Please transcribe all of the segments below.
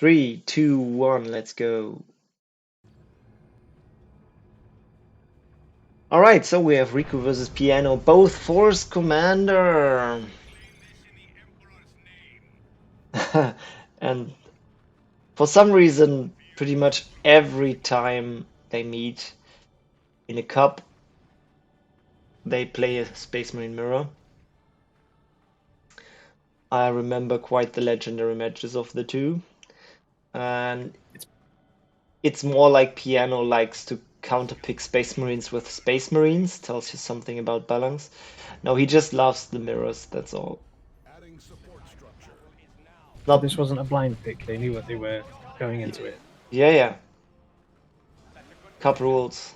3, 2, 1, let's go. Alright, so we have Riku versus Piano, both Force Commander. And for some reason, pretty much every time they meet in a cup, they play a Space Marine mirror. I remember quite the legendary matches of the two. And it's more like Piano likes to counterpick Space Marines with Space Marines, tells you something about balance. No, he just loves the mirrors, that's all. So Not, this wasn't a blind pick. They knew what they were going into it. yeah. Cup rules.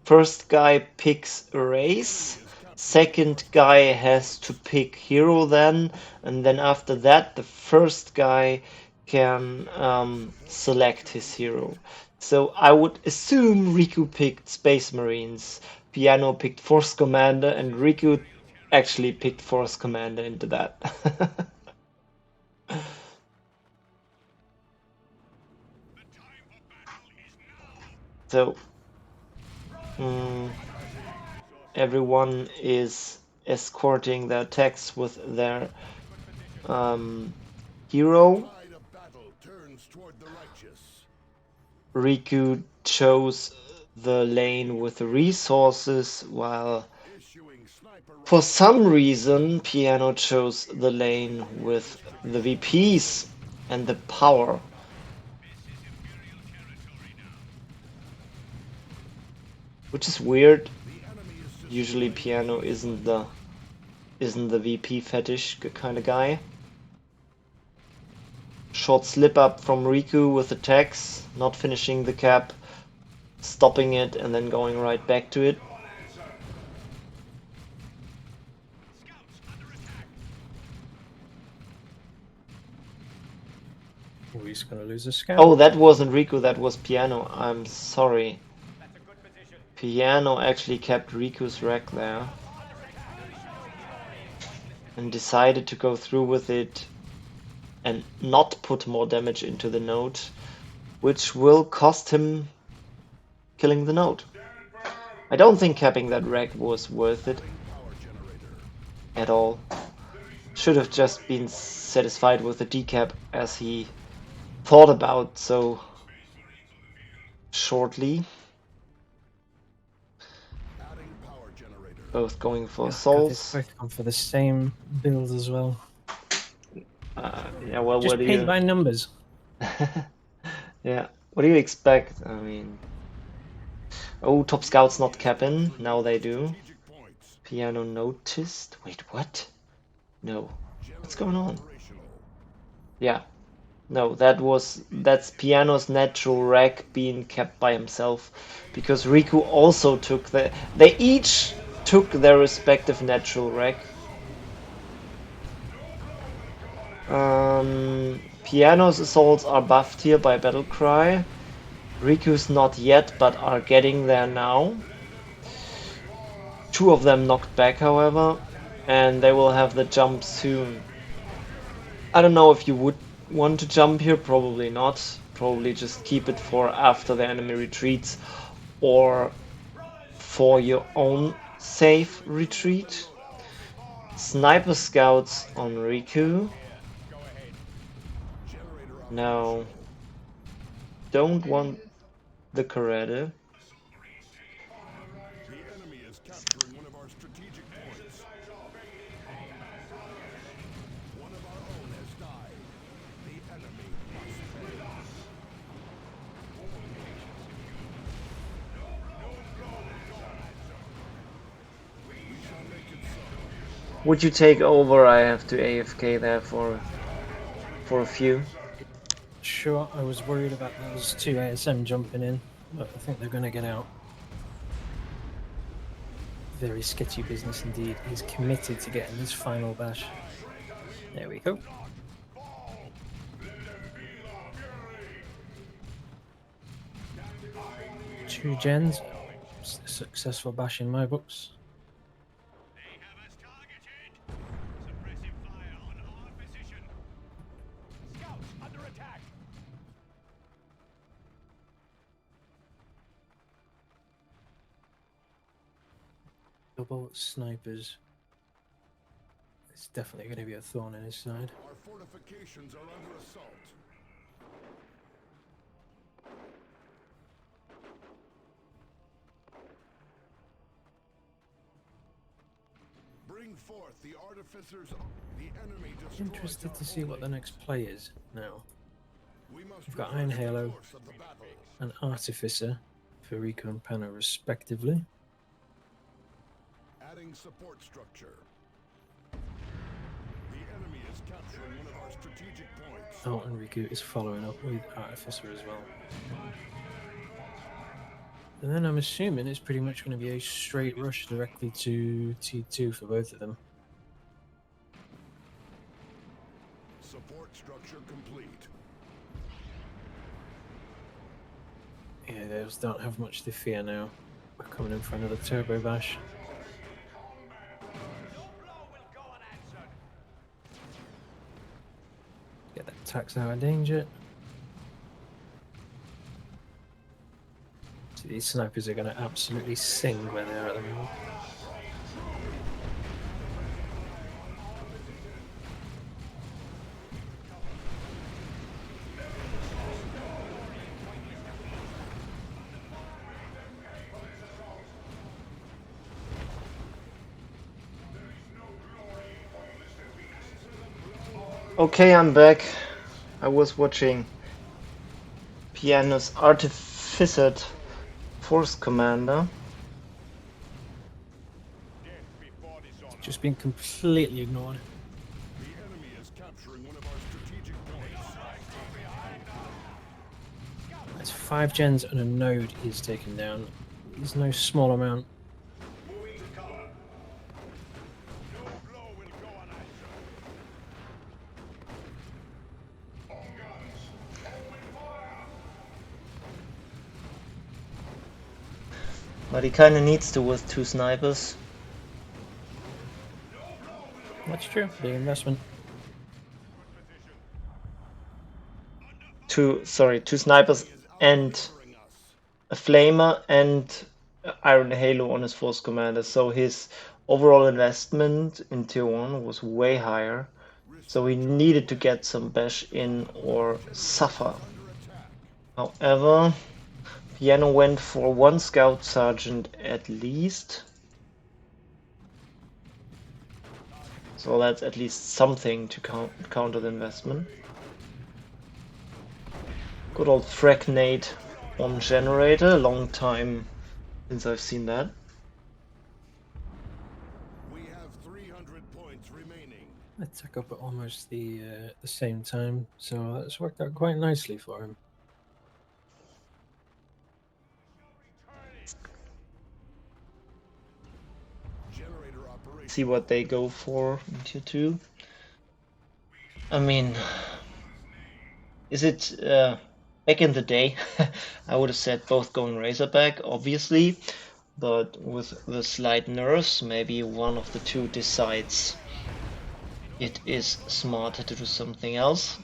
First guy picks a race. Second guy has to pick hero then, and then after that, the first guy can select his hero. So I would assume Riku picked Space Marines, Piano picked Force Commander, and Riku actually picked Force Commander into that. So everyone is escorting their attacks with their hero. Riku chose the lane with the resources, while for some reason Piano chose the lane with the VPs and the power. Which is weird. Usually Piano isn't the VP fetish kind of guy. Short slip up from Riku with attacks, not finishing the cap, stopping it and then going right back to it. Oh, he's going to lose a scout. Oh, that wasn't Riku, that was Piano. I'm sorry. Piano actually kept Riku's wreck there and decided to go through with it and not put more damage into the node, which will cost him killing the node. I don't think capping that wreck was worth it at all. Should have just been satisfied with the decap as he thought about so shortly. Both going for souls. Both gone for the same build as well. Yeah, well, Just what do paint you... by numbers. Yeah, what do you expect? I mean... Oh, top scouts not capping. Now they do. Piano noticed. Wait, what? No. What's going on? Yeah. No, that's Piano's natural rack being kept by himself, because Riku also took they each took their respective natural rack. Piano's assaults are buffed here by Battlecry. Riku's not yet, but are getting there now. Two of them knocked back, however, and they will have the jump soon. I don't know if you would want to jump here, probably not. Probably just keep it for after the enemy retreats or for your own safe retreat. Sniper scouts on Riku. No. Don't want the karate. Would you take over? I have to AFK there for a few. Sure, I was worried about those two ASM jumping in, but I think they're going to get out. Very sketchy business indeed. He's committed to getting this final bash. There we go. Two gens. Successful bash in my books. Double snipers. It's definitely going to be a thorn in his side. Our fortifications are under assault. Bring forth the artificers. The enemy destroys. Interested to see what the next play is now. We must We've got reverse Iron the Halo course of the battle. and Artificer for Riku and Panna respectively. Adding support structure. The enemy is capturing one of our strategic points. Oh, and Riku is following up with Artificer as well. And then I'm assuming it's pretty much going to be a straight rush directly to T2 for both of them. Support structure complete. Yeah, they just don't have much to fear now. We're coming in for another turbo bash. Get that tax out of danger. So these snipers are going to absolutely sing where they are at the moment. Okay, I'm back. I was watching Piano's Artificer Force Commander. Just been completely ignored. The enemy is capturing one of our strategic points. That's 5 gens and a node is taken down. There's no small amount. But he kinda needs to with 2 snipers. That's true, big investment. Two snipers and a flamer and Iron Halo on his Force Commander. So his overall investment in tier 1 was way higher. So he needed to get some bash in or suffer. However, Piano went for 1 Scout Sergeant at least. So that's at least something to counter the investment. Good old Fragnate on Generator, long time since I've seen that. We have 300 points remaining. I took up at almost the same time, so that's worked out quite nicely for him. Generator operation. See what they go for in tier 2. I mean, is it back in the day? I would have said both going Razorback, obviously, but with the slight nerfs, maybe one of the two decides it is smarter to do something else.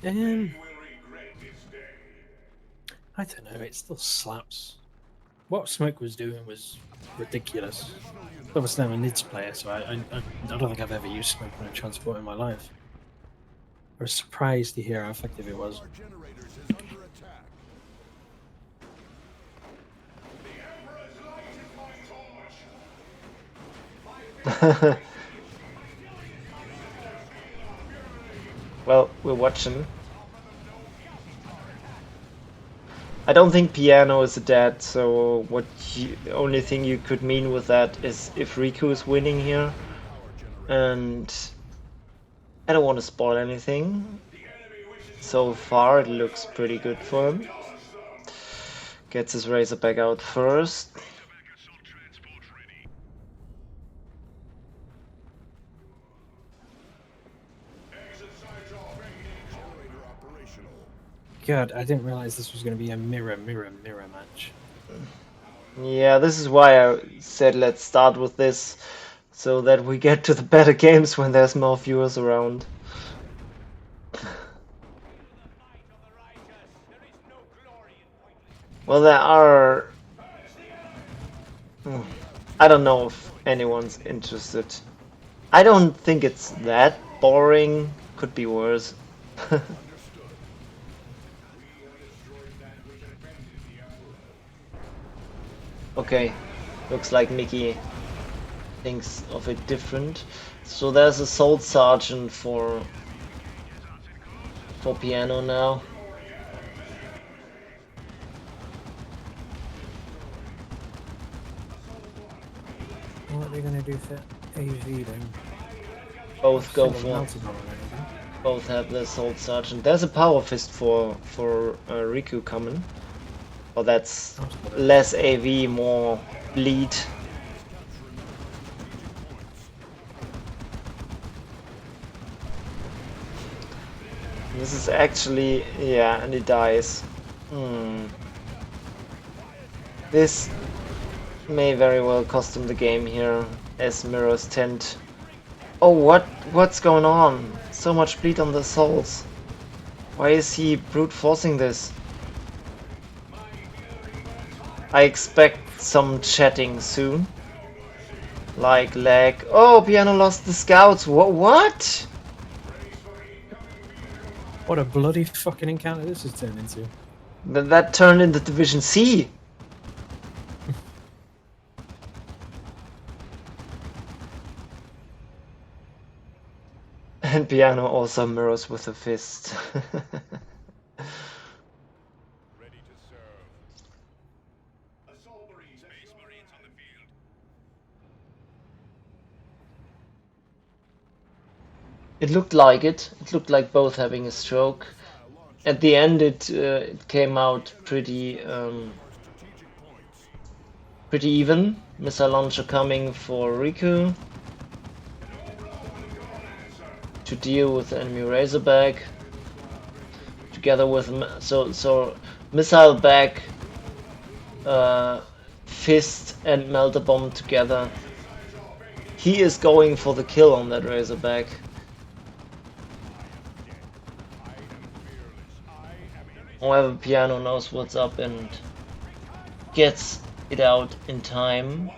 I don't know, it still slaps. What Smoke was doing was ridiculous. Obviously I'm a NIDS player, so I don't think I've ever used Smoke on a transport in my life. I was surprised to hear how effective it was. Our generators is under attack. Well, we're watching. I don't think Piano is dead, so the only thing you could mean with that is if Riku is winning here, and I don't want to spoil anything. So far it looks pretty good for him. Gets his Razorback out first. God, I didn't realize this was going to be a mirror match. Yeah, this is why I said let's start with this, so that we get to the better games when there's more viewers around. Well, there are... I don't know if anyone's interested. I don't think it's that boring. Could be worse. Okay, looks like Mickey thinks of it different. So there's a Soul Sergeant for piano now. What are they going to do for AV then? Both go Still for. melted on already, then. Both have the Soul Sergeant. There's a Power Fist for Riku coming. Oh, that's less AV, more bleed. This is actually, yeah, and he dies. This may very well cost him the game here, as mirrors tend. Oh, what's going on? So much bleed on the souls. Why is he brute forcing this? I expect some chatting soon. Like lag. Oh, Piano lost the scouts. What? What a bloody fucking encounter this has turned into. That turned into Division C. And Piano also mirrors with a fist. Ready to serve. Assault Marines, Space Marines on the field. It looked like it. It looked like both having a stroke. At the end, it came out pretty pretty even. Missile launcher coming for Riku to deal with the enemy Razorback. Together with so missile back, fist and melter bomb together. He is going for the kill on that Razorback. However, Piano knows what's up and gets it out in time,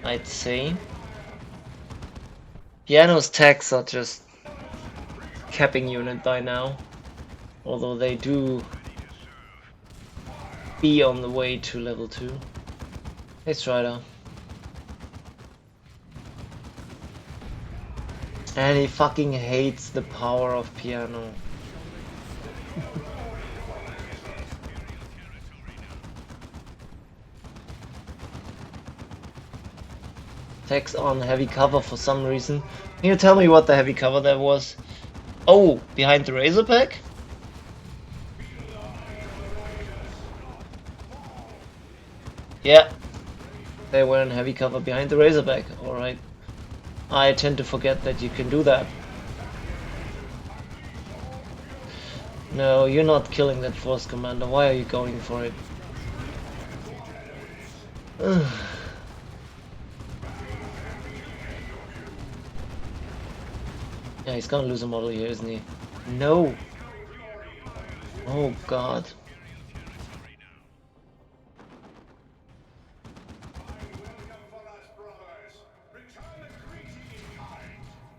I'd say. Piano's tags are just capping unit by now, although they do be on the way to level 2. Hey Strider. And he fucking hates the power of Piano. Tags on heavy cover for some reason. Can you tell me what the heavy cover there was? Oh, behind the Razorback? Yeah, they were in heavy cover behind the Razorback, alright. I tend to forget that you can do that. No, you're not killing that force commander. Why are you going for it? Yeah, he's gonna lose a model here, isn't he? No! Oh god.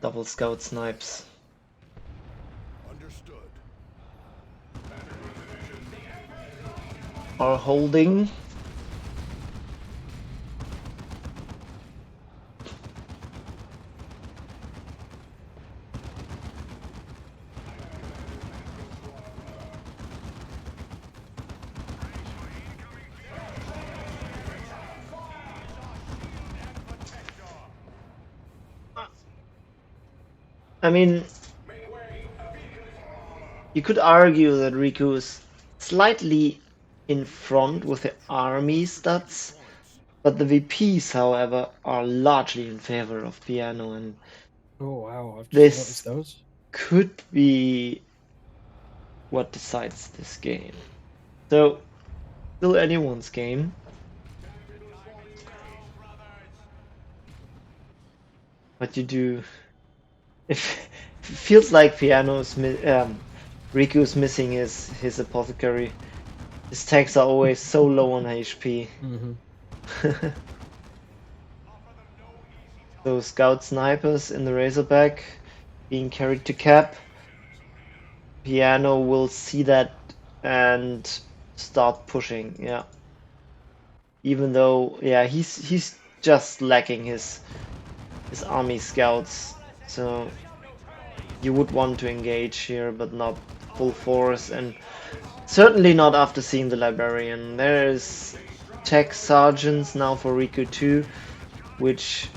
Double scout snipes. Understood. Are holding. I mean, you could argue that Riku is slightly in front with the army stats, but the VPs, however, are largely in favor of Piano, and Oh wow, I've just this noticed those. could be what decides this game. So, still anyone's game. What you do, if it feels like Riku's missing his apothecary. His tags are always so low on HP. So scout snipers in the Razorback being carried to cap. Piano will see that and start pushing, yeah. Even though, yeah, he's just lacking his army scouts, so you would want to engage here, but not full force, and certainly not after seeing the Librarian. There is tech sergeants now for Riku 2, which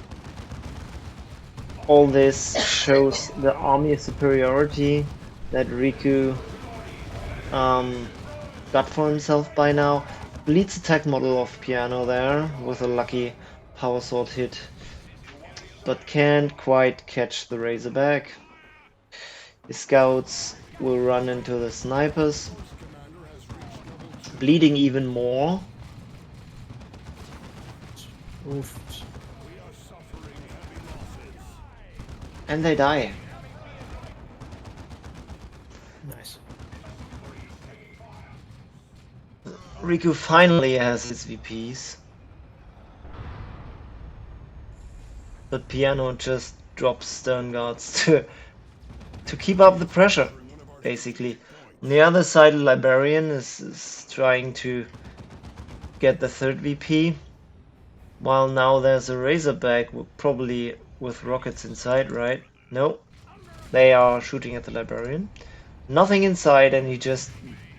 all this shows the army superiority that Riku got for himself by now. Bleeds attack model of Piano there with a lucky power sword hit, but can't quite catch the Razorback. The scouts will run into the snipers, bleeding even more. Oof. And they die. Nice. Riku finally has his VPs. But Piano just drops stern guards to keep up the pressure, basically. On the other side, Librarian is trying to get the third VP. While now there's a Razorback, probably with rockets inside, right? No. They are shooting at the Librarian. Nothing inside, and he just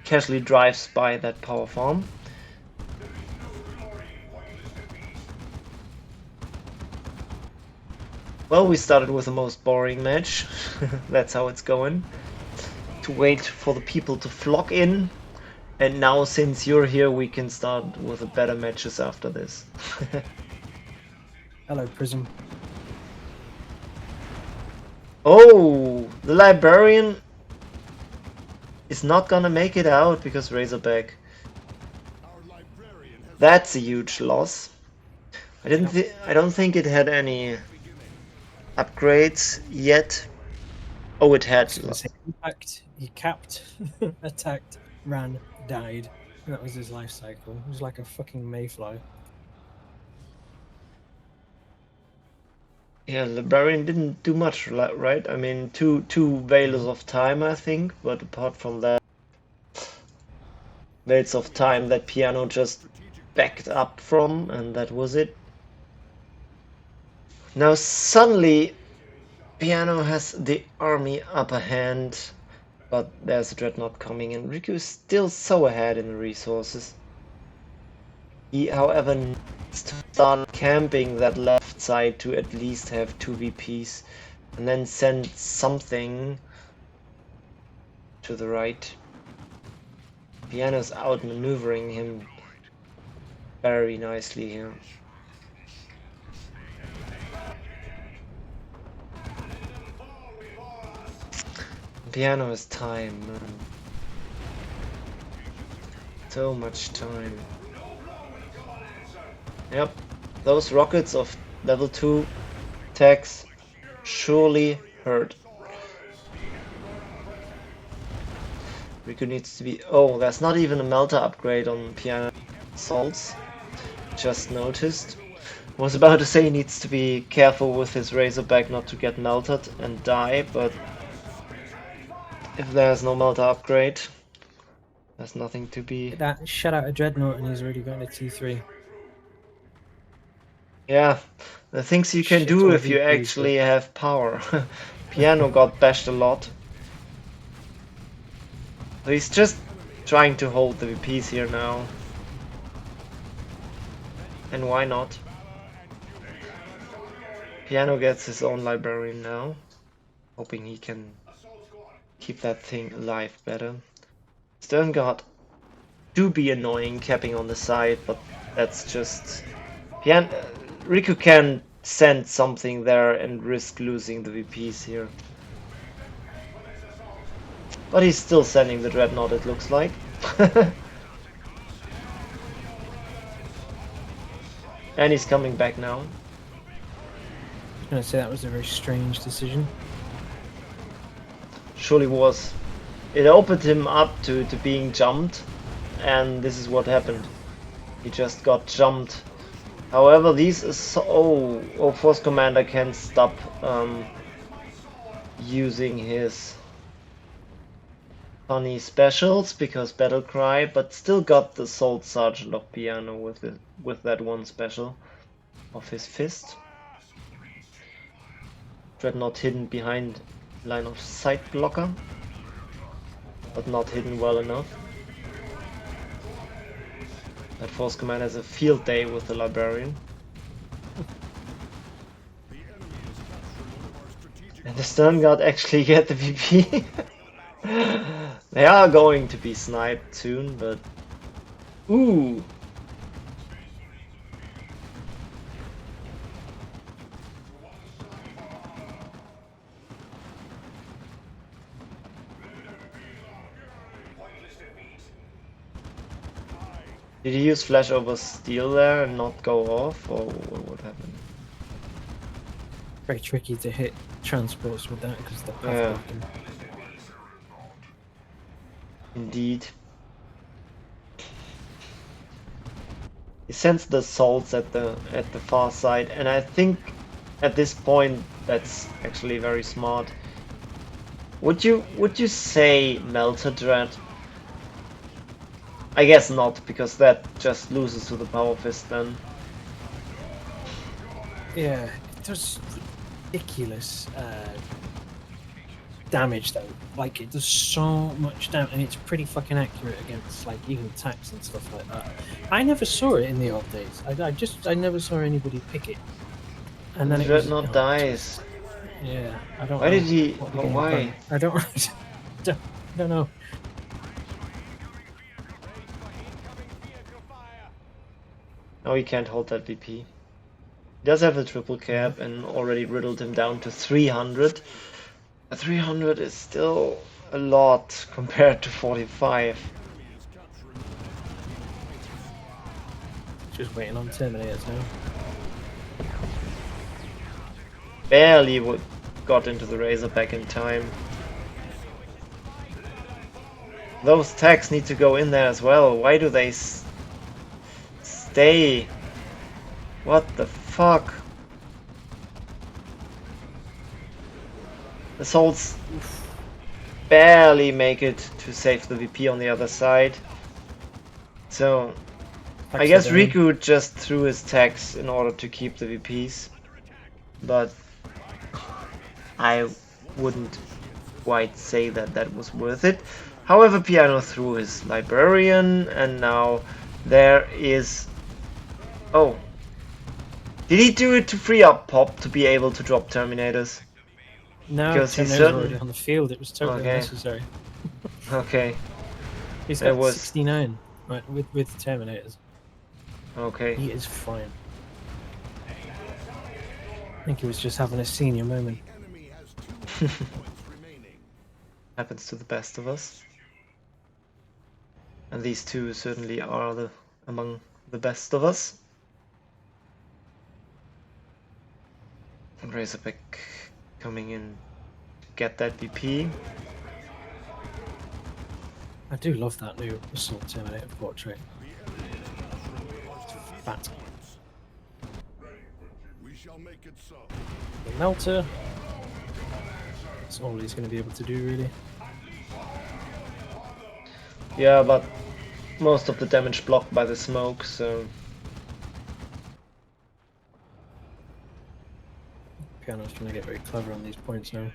casually drives by that power farm. Well, we started with the most boring match. That's how it's going. To wait for the people to flock in. And now, since you're here, we can start with the better matches after this. Hello, Prism. Oh, the Librarian is not gonna make it out because Razorback. That's a huge loss. I don't think it had any upgrades yet. Oh, it had. Impact. He capped, attacked, ran, died. That was his life cycle. It was like a fucking mayfly. Yeah, Librarian didn't do much, right? I mean, two Veils of Time, I think, but apart from that, Veils of Time that Piano just backed up from, and that was it. Now suddenly, Piano has the army upper hand, but there's a Dreadnought coming, and Riku is still so ahead in the resources. He, however, needs to start camping that left side to at least have 2 VPs, and then send something to the right. Piano's outmaneuvering him very nicely here. Piano has time, man. So much time. Yep, those rockets of level 2 attacks surely hurt. Riku needs to be... Oh, there's not even a melter upgrade on Piano assaults. Just noticed. Was about to say he needs to be careful with his Razorback not to get melted and die, but if there's no melter upgrade, there's nothing to be... That shut out a Dreadnought and he's already got a T3. Yeah, the things you can Shit do on if you VPs, actually have power. Piano got bashed a lot. So he's just trying to hold the VPs here now. And why not? Piano gets his own Librarian now. Hoping he can keep that thing alive better. Stern Guard do be annoying capping on the side, but that's just... Riku can send something there and risk losing the VPs here. But he's still sending the Dreadnought, it looks like. And he's coming back now. I was going to say that was a very strange decision. Surely was. It opened him up to being jumped, and this is what happened. He just got jumped. However, Force Commander can stop using his funny specials because Battle Cry, but still got the Assault Sergeant of Piano with that one special of his fist. Dreadnought hidden behind line of sight blocker, but not hidden well enough. That Force Command has a field day with the Librarian. And the Stern Guard actually get the VP. They are going to be sniped soon, but... Ooh! Did he use flash over steel there and not go off, or what happened? Very tricky to hit transports with that because they're path Yeah. blocking. Indeed. He sends the assaults at the far side, and I think at this point that's actually very smart. Would you say Melter Dread? I guess not, because that just loses to the Power Fist then. Yeah, it does ridiculous damage though. Like it does so much damage, and it's pretty fucking accurate against like even attacks and stuff like that. I never saw it in the old days. I never saw anybody pick it. And then it was, Dreadnought oh, dies. yeah, I don't. Why know did he? what the Oh, game why? plan- I don't. don't know. No, he can't hold that VP. He does have a triple cap and already riddled him down to 300. 300 is still a lot compared to 45. Just waiting on Terminators now. Barely got into the Razorback in time. Those tags need to go in there as well. Why do they stay? What the fuck? The Souls barely make it to save the VP on the other side. So I guess Riku just threw his tags in order to keep the VPs. But I wouldn't quite say that was worth it. However, Piano threw his Librarian, and now there is... Oh. Did he do it to free up Pop to be able to drop Terminators? No, Because he's Terminators certain... were already on the field. It was totally Okay. unnecessary. Okay. He's There got was- 69 right, with Terminators. Okay. He is fine. I think he was just having a senior moment. Enemy has 2 points remaining. Happens to the best of us. And these two certainly are among the best of us. And Razorback coming in to get that VP. I do love that new Assault Terminator portrait. It's fat. We shall make it so. The Melter. That's all he's going to be able to do, really. Yeah, but most of the damage blocked by the smoke, so... Piano's trying to get very clever on these points now.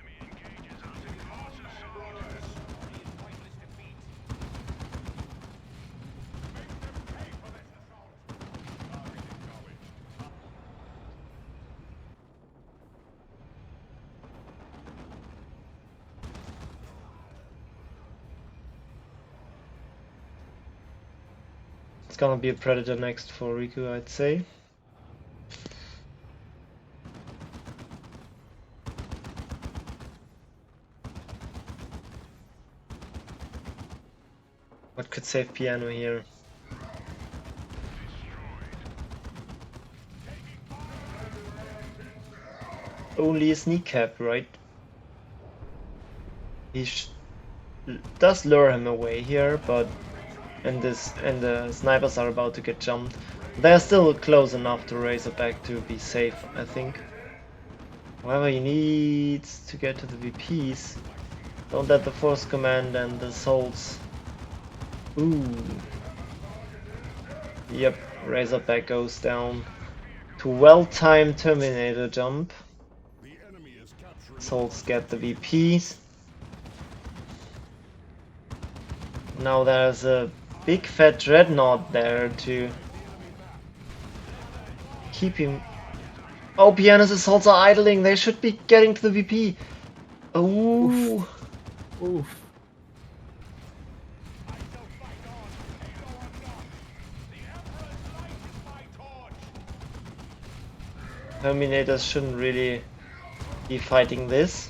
It's gonna be a Predator next for Riku, I'd say. What could save Piano here? Only a sneak cap, right? He does lure him away here, but and the snipers are about to get jumped. They're still close enough to Razorback to be safe, I think. However, he needs to get to the VPs. Don't let the Force Command and the Souls. Ooh. Yep, Razorback goes down to well-timed Terminator jump. The enemy is capturing Souls get the VPs. Now there's a big fat dreadnought there to keep him. Oh, Pianist assaults are idling. They should be getting to the VP. Oh, Oof. Terminators shouldn't really be fighting this.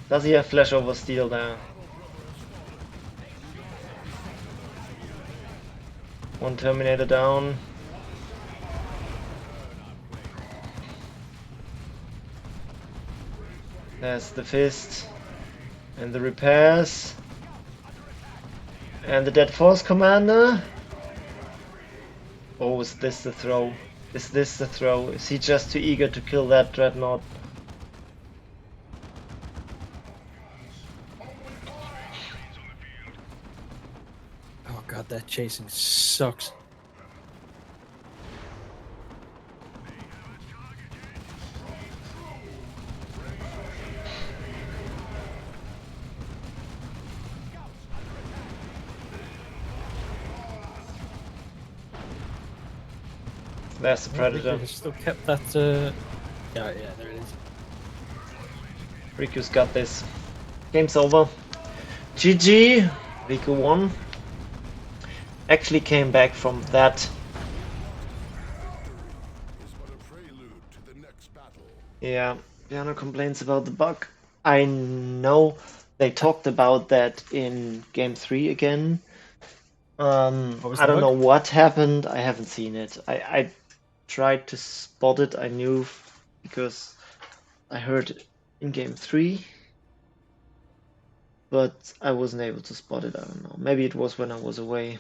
Does he have flashover steel there? One Terminator down. There's the fist. And the repairs. And the dead force commander. Oh, is this the throw? Is this the throw? Is he just too eager to kill that dreadnought? Oh god, that chasing sucks. There's the Predator. Riku has still kept that. Yeah, there it is. Riku's got this. Game's over. GG. Riku won. Actually came back from that. is but a prelude to the next battle. Yeah, Piano complains about the bug. I know they talked about that in Game 3 again. What was I the don't know bug? what happened. I haven't seen it. I tried to spot it. I knew because I heard it in Game 3. But I wasn't able to spot it. I don't know. Maybe it was when I was away.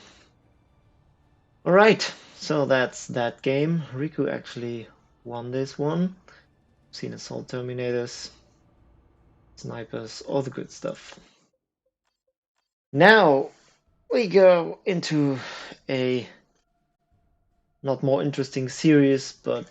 Alright, so that's that game. Riku actually won this one. Seen assault terminators, snipers, all the good stuff. Now we go into a not more interesting series, but